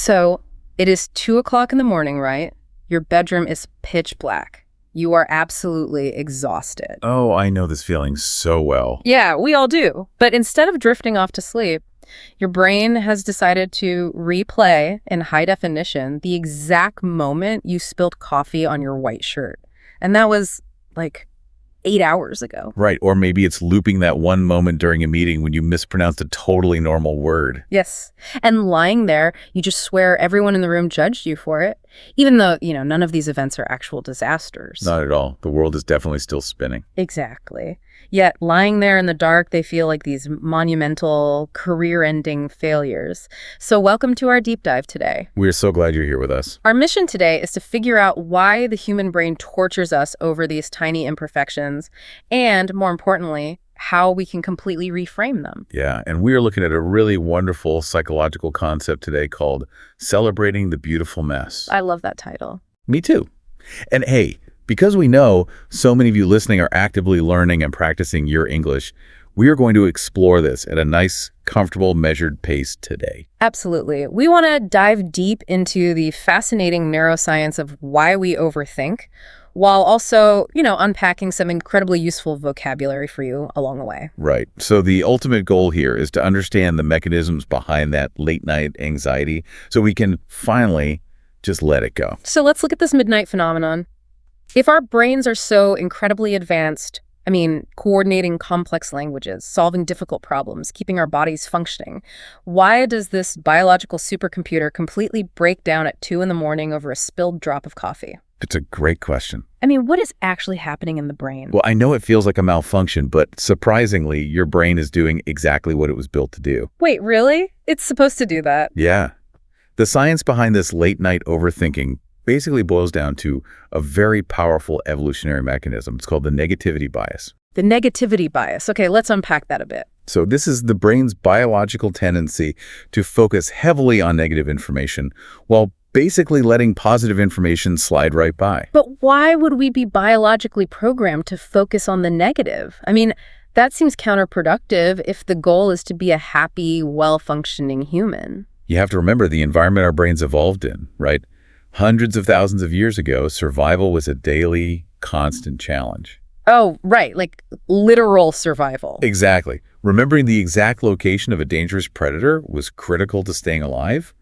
So it is 2 o'clock in the morning, right? Your bedroom is pitch black. You are absolutely exhausted. Oh, I know this feeling so well. Yeah, we all do. But instead of drifting off to sleep, your brain has decided to replay in high definition the exact moment you spilled coffee on your white shirt. And that was like 8 hours ago. Right, or maybe it's looping that one moment during a meeting when you mispronounced a totally normal word. Yes. And lying there, you just swear everyone in the room judged you for it, even though, none of these events are actual disasters. Not at all. The world is definitely still spinning. Exactly. Yet, lying there in the dark, they feel like these monumental, career-ending failures. So welcome to our deep dive today. We're so glad you're here with us. Our mission today is to figure out why the human brain tortures us over these tiny imperfections, and more importantly, how we can completely reframe them. Yeah, and we are looking at a really wonderful psychological concept today called celebrating the beautiful mess. I love that title. Me too. And hey, because we know so many of you listening are actively learning and practicing your English, we are going to explore this at a nice, comfortable, measured pace today. Absolutely. We want to dive deep into the fascinating neuroscience of why we overthink, while also, unpacking some incredibly useful vocabulary for you along the way. Right. So the ultimate goal here is to understand the mechanisms behind that late-night anxiety so we can finally just let it go. So let's look at this midnight phenomenon. If our brains are so incredibly advanced, coordinating complex languages, solving difficult problems, keeping our bodies functioning, why does this biological supercomputer completely break down at 2 a.m. over a spilled drop of coffee? It's a great question. What is actually happening in the brain? Well, I know it feels like a malfunction, but surprisingly, your brain is doing exactly what it was built to do. Wait, really? It's supposed to do that? Yeah. The science behind this late-night overthinking basically boils down to a very powerful evolutionary mechanism. It's called the negativity bias. The negativity bias. Okay, let's unpack that a bit. So this is the brain's biological tendency to focus heavily on negative information while basically letting positive information slide right by. But why would we be biologically programmed to focus on the negative? That seems counterproductive if the goal is to be a happy, well-functioning human. You have to remember the environment our brains evolved in, right? Hundreds of thousands of years ago, survival was a daily, constant challenge. Oh, right, like literal survival. Exactly. Remembering the exact location of a dangerous predator was critical to staying alive.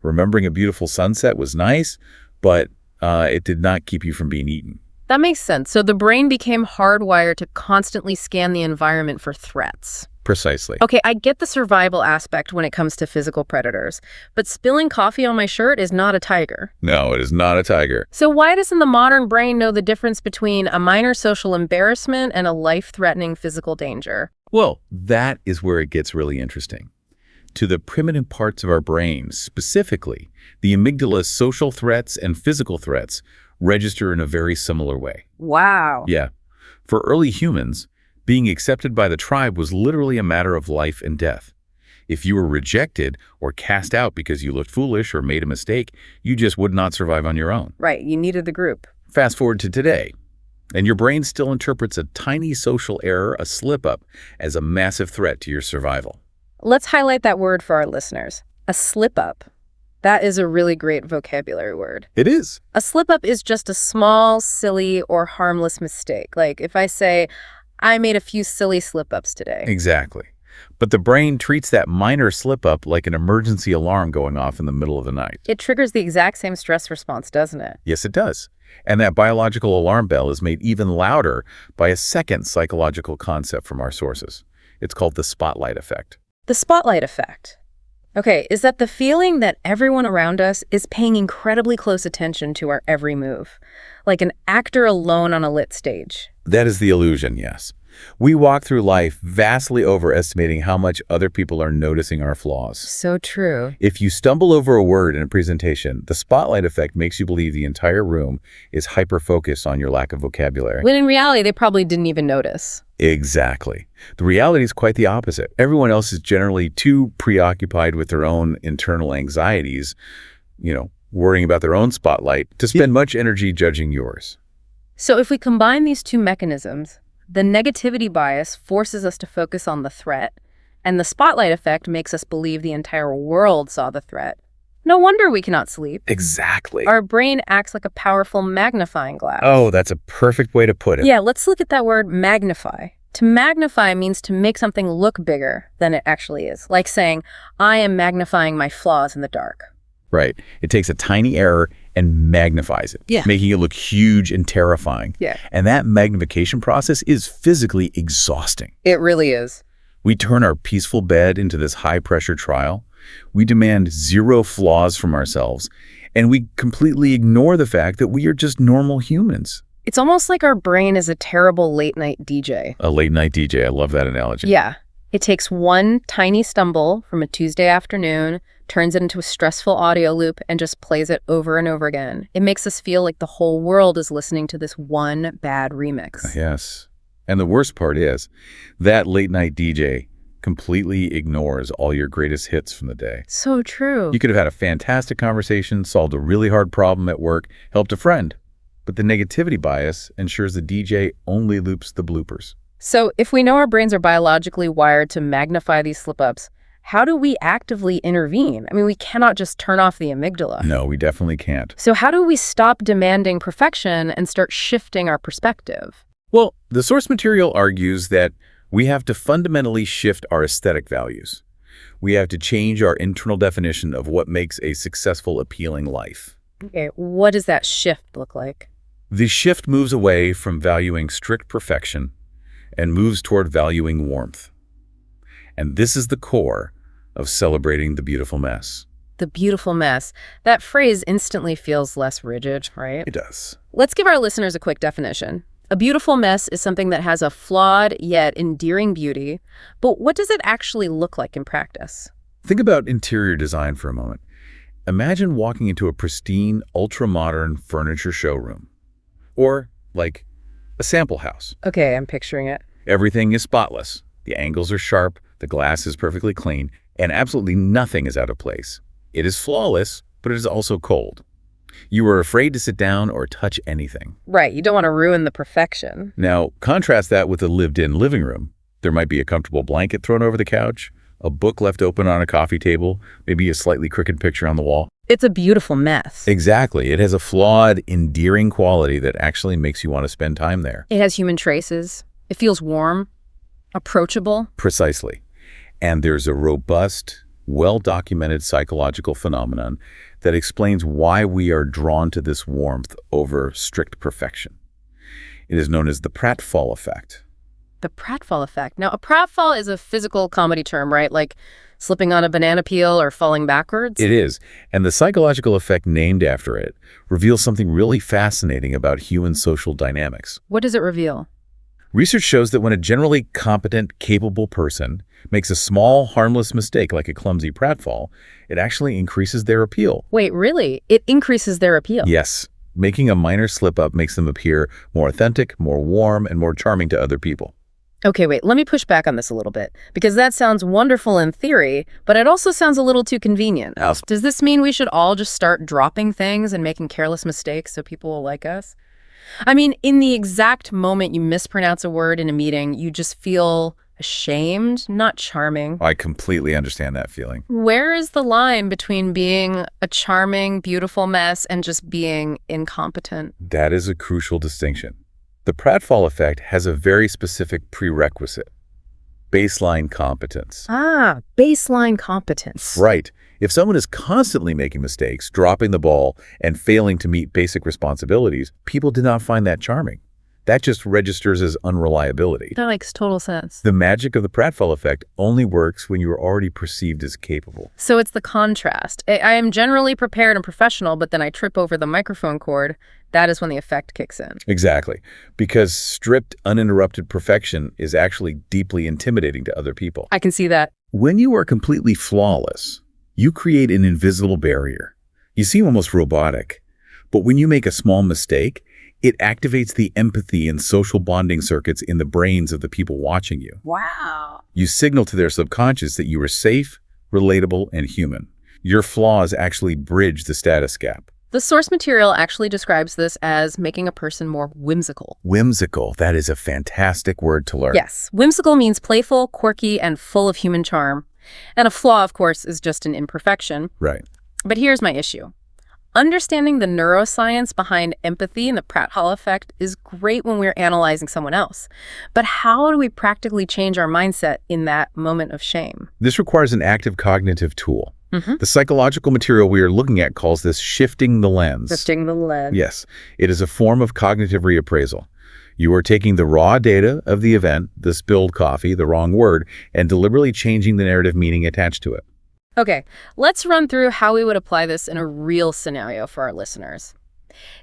Remembering a beautiful sunset was nice, but it did not keep you from being eaten. That makes sense. So the brain became hardwired to constantly scan the environment for threats. Precisely. Okay, I get the survival aspect when it comes to physical predators, but spilling coffee on my shirt is not a tiger. No, it is not a tiger. So why doesn't the modern brain know the difference between a minor social embarrassment and a life-threatening physical danger? Well, that is where it gets really interesting. To the primitive parts of our brain, specifically, the amygdala's social threats and physical threats register in a very similar way. Wow. Yeah. For early humans, being accepted by the tribe was literally a matter of life and death. If you were rejected or cast out because you looked foolish or made a mistake, you just would not survive on your own. Right, you needed the group. Fast forward to today, and your brain still interprets a tiny social error, a slip-up, as a massive threat to your survival. Let's highlight that word for our listeners. A slip-up. That is a really great vocabulary word. It is. A slip-up is just a small, silly, or harmless mistake. Like if I say, I made a few silly slip-ups today. Exactly. But the brain treats that minor slip-up like an emergency alarm going off in the middle of the night. It triggers the exact same stress response, doesn't it? Yes, it does. And that biological alarm bell is made even louder by a second psychological concept from our sources. It's called the spotlight effect. The spotlight effect. Okay, is that the feeling that everyone around us is paying incredibly close attention to our every move? Like an actor alone on a lit stage. That is the illusion, yes. We walk through life vastly overestimating how much other people are noticing our flaws. So true. If you stumble over a word in a presentation, the spotlight effect makes you believe the entire room is hyper-focused on your lack of vocabulary. When in reality, they probably didn't even notice. Exactly. The reality is quite the opposite. Everyone else is generally too preoccupied with their own internal anxieties, worrying about their own spotlight, to spend much energy judging yours. So if we combine these two mechanisms, the negativity bias forces us to focus on the threat, and the spotlight effect makes us believe the entire world saw the threat. No wonder we cannot sleep. Exactly. Our brain acts like a powerful magnifying glass. Oh, that's a perfect way to put it. Yeah, let's look at that word magnify. To magnify means to make something look bigger than it actually is. Like saying, I am magnifying my flaws in the dark. Right. It takes a tiny error and magnifies it, Yeah. making it look huge and terrifying. Yeah. And that magnification process is physically exhausting. It really is. We turn our peaceful bed into this high-pressure trial. We demand zero flaws from ourselves, and we completely ignore the fact that we are just normal humans. It's almost like our brain is a terrible late-night DJ. A late-night DJ. I love that analogy. Yeah. It takes one tiny stumble from a Tuesday afternoon, turns it into a stressful audio loop, and just plays it over and over again. It makes us feel like the whole world is listening to this one bad remix. Yes. And the worst part is that late-night DJ completely ignores all your greatest hits from the day. So true. You could have had a fantastic conversation, solved a really hard problem at work, helped a friend. But the negativity bias ensures the DJ only loops the bloopers. So if we know our brains are biologically wired to magnify these slip-ups, how do we actively intervene? I mean, we cannot just turn off the amygdala. No, we definitely can't. So how do we stop demanding perfection and start shifting our perspective? Well, the source material argues that we have to fundamentally shift our aesthetic values. We have to change our internal definition of what makes a successful, appealing life. Okay, what does that shift look like? The shift moves away from valuing strict perfection and moves toward valuing warmth. And this is the core of celebrating the beautiful mess. The beautiful mess. That phrase instantly feels less rigid, right? It does. Let's give our listeners a quick definition. A beautiful mess is something that has a flawed yet endearing beauty, but what does it actually look like in practice? Think about interior design for a moment. Imagine walking into a pristine, ultra-modern furniture showroom. Or, like, a sample house. Okay, I'm picturing it. Everything is spotless. The angles are sharp, the glass is perfectly clean, and absolutely nothing is out of place. It is flawless, but it is also cold. You are afraid to sit down or touch anything. Right, you don't want to ruin the perfection. Now, contrast that with a lived-in living room. There might be a comfortable blanket thrown over the couch, a book left open on a coffee table, maybe a slightly crooked picture on the wall. It's a beautiful mess. Exactly. It has a flawed, endearing quality that actually makes you want to spend time there. It has human traces. It feels warm, approachable. Precisely. And there's a robust, well-documented psychological phenomenon that explains why we are drawn to this warmth over strict perfection. It is known as the pratfall effect. The pratfall effect. Now, a pratfall is a physical comedy term, right? Like slipping on a banana peel or falling backwards? It is. And the psychological effect named after it reveals something really fascinating about human social dynamics. What does it reveal? Research shows that when a generally competent, capable person makes a small, harmless mistake like a clumsy pratfall, it actually increases their appeal. Wait, really? It increases their appeal? Yes. Making a minor slip-up makes them appear more authentic, more warm, and more charming to other people. Okay, wait, let me push back on this a little bit, because that sounds wonderful in theory, but it also sounds a little too convenient. Does this mean we should all just start dropping things and making careless mistakes so people will like us? I mean, in the exact moment you mispronounce a word in a meeting, you just feel ashamed, not charming. I completely understand that feeling. Where is the line between being a charming, beautiful mess and just being incompetent? That is a crucial distinction. The pratfall effect has a very specific prerequisite: baseline competence. Ah, baseline competence. Right. If someone is constantly making mistakes, dropping the ball, and failing to meet basic responsibilities, people do not find that charming. That just registers as unreliability. That makes total sense. The magic of the pratfall effect only works when you are already perceived as capable. So it's the contrast. I am generally prepared and professional, but then I trip over the microphone cord. That is when the effect kicks in. Exactly. Because stripped, uninterrupted perfection is actually deeply intimidating to other people. I can see that. When you are completely flawless, you create an invisible barrier. You seem almost robotic. But when you make a small mistake, it activates the empathy and social bonding circuits in the brains of the people watching you. Wow. You signal to their subconscious that you are safe, relatable, and human. Your flaws actually bridge the status gap. The source material actually describes this as making a person more whimsical. Whimsical, that is a fantastic word to learn. Yes, whimsical means playful, quirky, and full of human charm. And a flaw, of course, is just an imperfection. Right. But here's my issue. Understanding the neuroscience behind empathy and the Pratt-Hall effect is great when we're analyzing someone else. But how do we practically change our mindset in that moment of shame? This requires an active cognitive tool. Mm-hmm. The psychological material we are looking at calls this shifting the lens. Shifting the lens. Yes, it is a form of cognitive reappraisal. You are taking the raw data of the event, the spilled coffee, the wrong word, and deliberately changing the narrative meaning attached to it. Okay, let's run through how we would apply this in a real scenario for our listeners.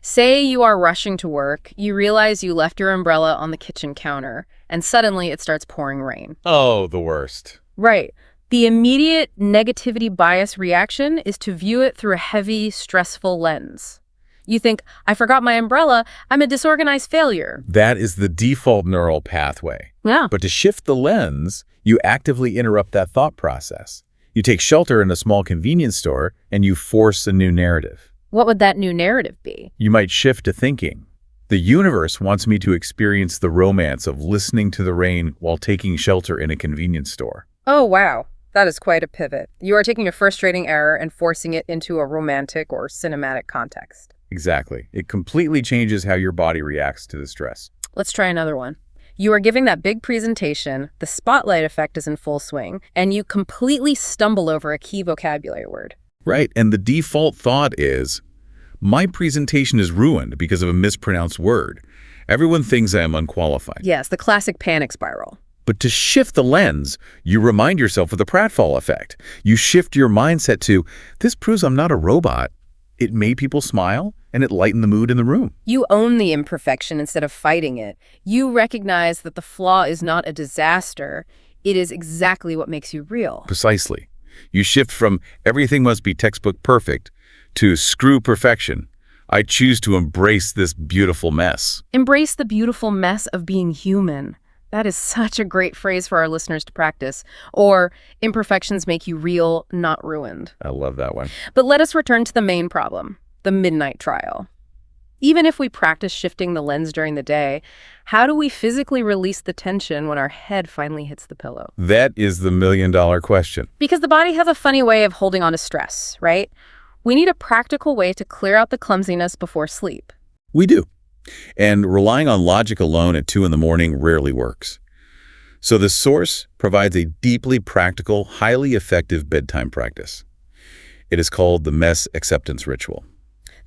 Say you are rushing to work, you realize you left your umbrella on the kitchen counter, and suddenly it starts pouring rain. Oh, the worst. Right. The immediate negativity bias reaction is to view it through a heavy, stressful lens. You think, I forgot my umbrella, I'm a disorganized failure. That is the default neural pathway. Yeah. But to shift the lens, you actively interrupt that thought process. You take shelter in a small convenience store and you force a new narrative. What would that new narrative be? You might shift to thinking, the universe wants me to experience the romance of listening to the rain while taking shelter in a convenience store. Oh, wow. That is quite a pivot. You are taking a frustrating error and forcing it into a romantic or cinematic context. Exactly. It completely changes how your body reacts to the stress. Let's try another one. You are giving that big presentation, the spotlight effect is in full swing, and you completely stumble over a key vocabulary word. Right, and the default thought is, my presentation is ruined because of a mispronounced word. Everyone thinks I am unqualified. Yes, the classic panic spiral. But to shift the lens, you remind yourself of the Pratt-Hall effect. You shift your mindset to, this proves I'm not a robot. It made people smile, and it lightened the mood in the room. You own the imperfection instead of fighting it. You recognize that the flaw is not a disaster. It is exactly what makes you real. Precisely. You shift from everything must be textbook perfect to screw perfection. I choose to embrace this beautiful mess. Embrace the beautiful mess of being human. That is such a great phrase for our listeners to practice. Or, imperfections make you real, not ruined. I love that one. But let us return to the main problem, the midnight trial. Even if we practice shifting the lens during the day, how do we physically release the tension when our head finally hits the pillow? That is the million-dollar question. Because the body has a funny way of holding on to stress, right? We need a practical way to clear out the clumsiness before sleep. We do. And relying on logic alone at 2 a.m. rarely works. So the source provides a deeply practical, highly effective bedtime practice. It is called the mess acceptance ritual.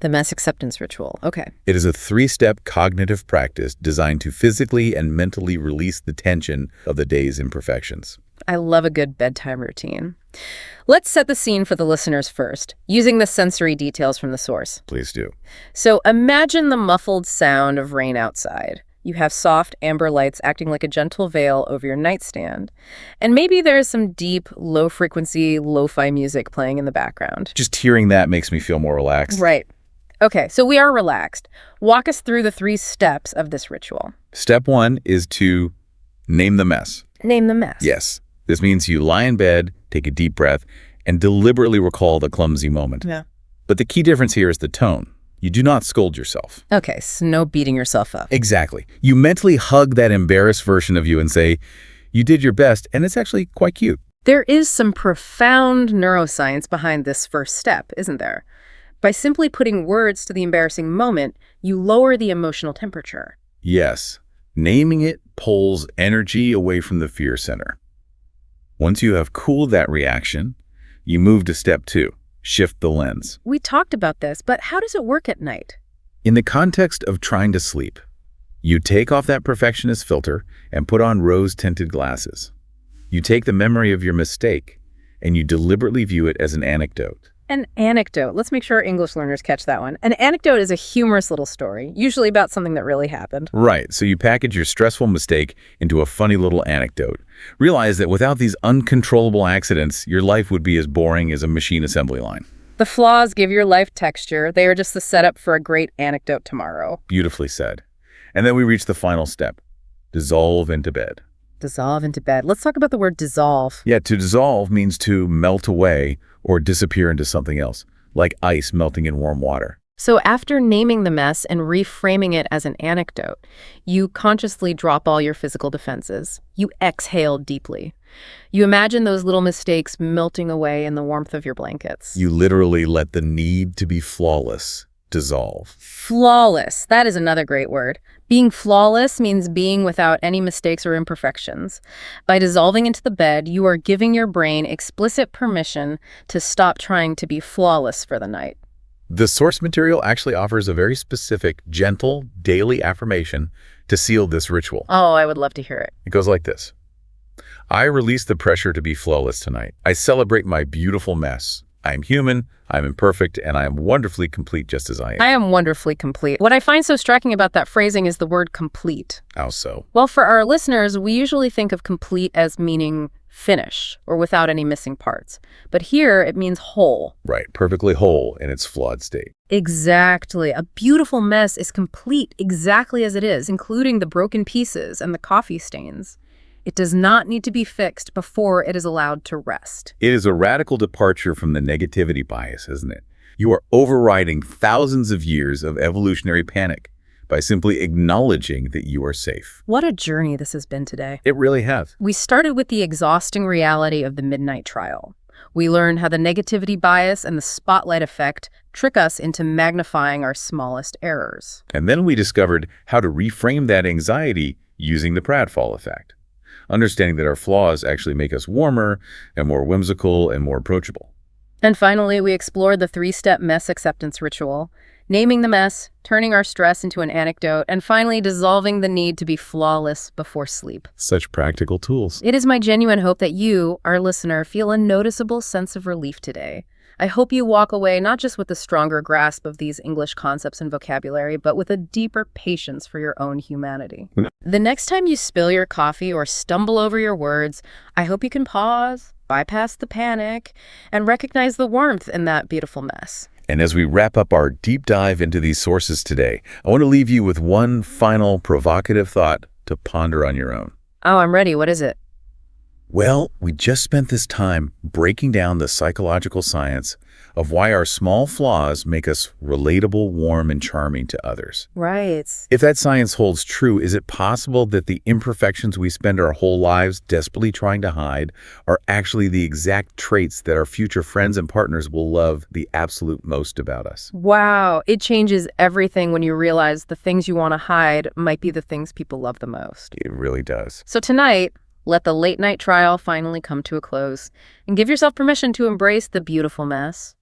The mess acceptance ritual. Okay. It is a 3-step cognitive practice designed to physically and mentally release the tension of the day's imperfections. I love a good bedtime routine. Let's set the scene for the listeners first, using the sensory details from the source. Please do. So imagine the muffled sound of rain outside. You have soft amber lights acting like a gentle veil over your nightstand. And maybe there's some deep, low-frequency, lo-fi music playing in the background. Just hearing that makes me feel more relaxed. Right. Okay, so we are relaxed. Walk us through the 3 steps of this ritual. Step 1 is to name the mess. Name the mess. Yes. This means you lie in bed, take a deep breath, and deliberately recall the clumsy moment. Yeah. But the key difference here is the tone. You do not scold yourself. Okay, so no beating yourself up. Exactly. You mentally hug that embarrassed version of you and say, you did your best, and it's actually quite cute. There is some profound neuroscience behind this first step, isn't there? By simply putting words to the embarrassing moment, you lower the emotional temperature. Yes. Naming it pulls energy away from the fear center. Once you have cooled that reaction, you move to step 2, shift the lens. We talked about this, but how does it work at night? In the context of trying to sleep, you take off that perfectionist filter and put on rose-tinted glasses. You take the memory of your mistake and you deliberately view it as an anecdote. An anecdote. Let's make sure our English learners catch that one. An anecdote is a humorous little story, usually about something that really happened. Right, so you package your stressful mistake into a funny little anecdote. Realize that without these uncontrollable accidents, your life would be as boring as a machine assembly line. The flaws give your life texture. They are just the setup for a great anecdote tomorrow. Beautifully said. And then we reach the final step. Dissolve into bed. Dissolve into bed. Let's talk about the word dissolve. Yeah, to dissolve means to melt away or disappear into something else, like ice melting in warm water. So after naming the mess and reframing it as an anecdote, you consciously drop all your physical defenses. You exhale deeply. You imagine those little mistakes melting away in the warmth of your blankets. You literally let the need to be flawless dissolve. Flawless. That is another great word. Being flawless means being without any mistakes or imperfections. By dissolving into the bed, you are giving your brain explicit permission to stop trying to be flawless for the night. The source material actually offers a very specific, gentle, daily affirmation to seal this ritual. Oh, I would love to hear it. It goes like this. I release the pressure to be flawless tonight. I celebrate my beautiful mess. I am human, I am imperfect, and I am wonderfully complete just as I am. I am wonderfully complete. What I find so striking about that phrasing is the word complete. How so? Well, for our listeners, we usually think of complete as meaning finish or without any missing parts. But here it means whole. Right, perfectly whole in its flawed state. Exactly. A beautiful mess is complete exactly as it is, including the broken pieces and the coffee stains. It does not need to be fixed before it is allowed to rest. It is a radical departure from the negativity bias, isn't it? You are overriding thousands of years of evolutionary panic by simply acknowledging that you are safe. What a journey this has been today. It really has. We started with the exhausting reality of the midnight trial. We learned how the negativity bias and the spotlight effect trick us into magnifying our smallest errors. And then we discovered how to reframe that anxiety using the pratfall effect, understanding that our flaws actually make us warmer and more whimsical and more approachable. And finally, we explored the 3-step mess acceptance ritual, naming the mess, turning our stress into an anecdote, and finally dissolving the need to be flawless before sleep. Such practical tools. It is my genuine hope that you, our listener, feel a noticeable sense of relief today. I hope you walk away not just with a stronger grasp of these English concepts and vocabulary, but with a deeper patience for your own humanity. The next time you spill your coffee or stumble over your words, I hope you can pause, bypass the panic, and recognize the warmth in that beautiful mess. And as we wrap up our deep dive into these sources today, I want to leave you with one final provocative thought to ponder on your own. Oh, I'm ready. What is it? Well, we just spent this time breaking down the psychological science of why our small flaws make us relatable, warm, and charming to others. Right. If that science holds true, is it possible that the imperfections we spend our whole lives desperately trying to hide are actually the exact traits that our future friends and partners will love the absolute most about us? Wow. It changes everything when you realize the things you want to hide might be the things people love the most. It really does. So tonight, let the late night trial finally come to a close and give yourself permission to embrace the beautiful mess.